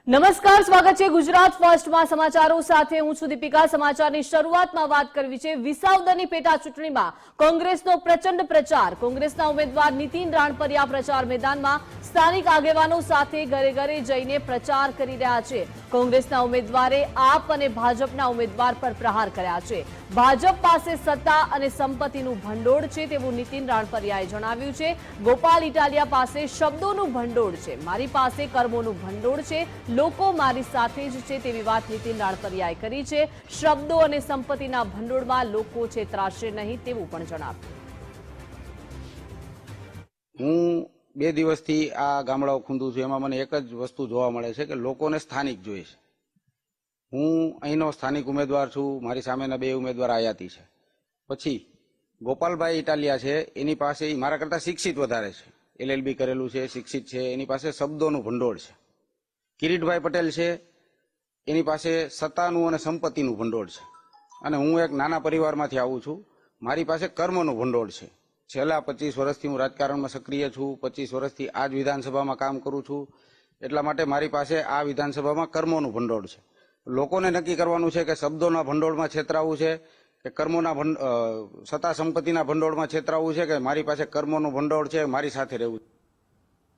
નમસ્કાર, સ્વાગત છે ગુજરાત ફર્સ્ટમાં સમાચારો સાથે હું છું દીપિકા। સમાચારની શરૂઆતમાં વાત કરવી છે વિસાવદરની પેટા ચૂંટણીમાં કોંગ્રેસનો પ્રચંડ પ્રચાર। કોંગ્રેસના ઉમેદવાર નીતિન રાણપરિયા પ્રચાર મેદાનમાં સ્થાનિક આગેવાનો સાથે ઘરે ઘરે જઈને પ્રચાર કરી રહ્યા છે। કોંગ્રેસના ઉમેદવારે આપ અને ભાજપના ઉમેદવાર પર પ્રહાર કર્યા છે। ભાજપ પાસે સત્તા અને સંપત્તિનું ભંડોળ છે તેવું નીતિન રાણપરિયાએ જણાવ્યું છે। ગોપાલ ઇટાલિયા પાસે શબ્દોનું ભંડોળ છે, મારી પાસે કર્મોનું ભંડોળ છે, લોકો મારી સાથે જ છે તેવી વાત નીતિન રાણપરિયાએ કરી છે। શબ્દો અને સંપત્તિના ભંડોળમાં લોકો છેતરાશે નહીં તેવું પણ જણાવ્યું। હું 2 દિવસથી આ ગામડાઓ ખૂંદું છું, એમાં મને એક જ વસ્તુ જોવા મળે છે કે લોકોને સ્થાનિક જોઈએ છે। હું અહીંનો સ્થાનિક ઉમેદવાર છું, મારી સામેના 2 ઉમેદવાર આયાતી છે। પછી ગોપાલભાઈ ઇટાલિયા છે, એની પાસે મારા કરતાં શિક્ષિત વધારે છે, LLB કરેલું છે, શિક્ષિત છે, એની પાસે શબ્દોનું ભંડોળ છે। કિરીટભાઈ પટેલ છે, એની પાસે સત્તાનું અને સંપત્તિનું ભંડોળ છે, અને હું એક નાના પરિવારમાંથી આવું છું, મારી પાસે કર્મનું ભંડોળ છે। છેલ્લા 25 વર્ષથી હું રાજકારણમાં સક્રિય છું, 25 વર્ષથી આ જ વિધાનસભામાં કામ કરું છું, એટલા માટે મારી પાસે આ વિધાનસભામાં કર્મોનું ભંડોળ છે। લોકોને નક્કી કરવાનું છે કે શબ્દોના ભંડોળમાં છેતરાવું છે કે કર્મોના સત્તા સંપત્તિના ભંડોળમાં છેતરાવું છે, કે મારી પાસે કર્મોનું ભંડોળ છે, મારી સાથે રહેવું છે।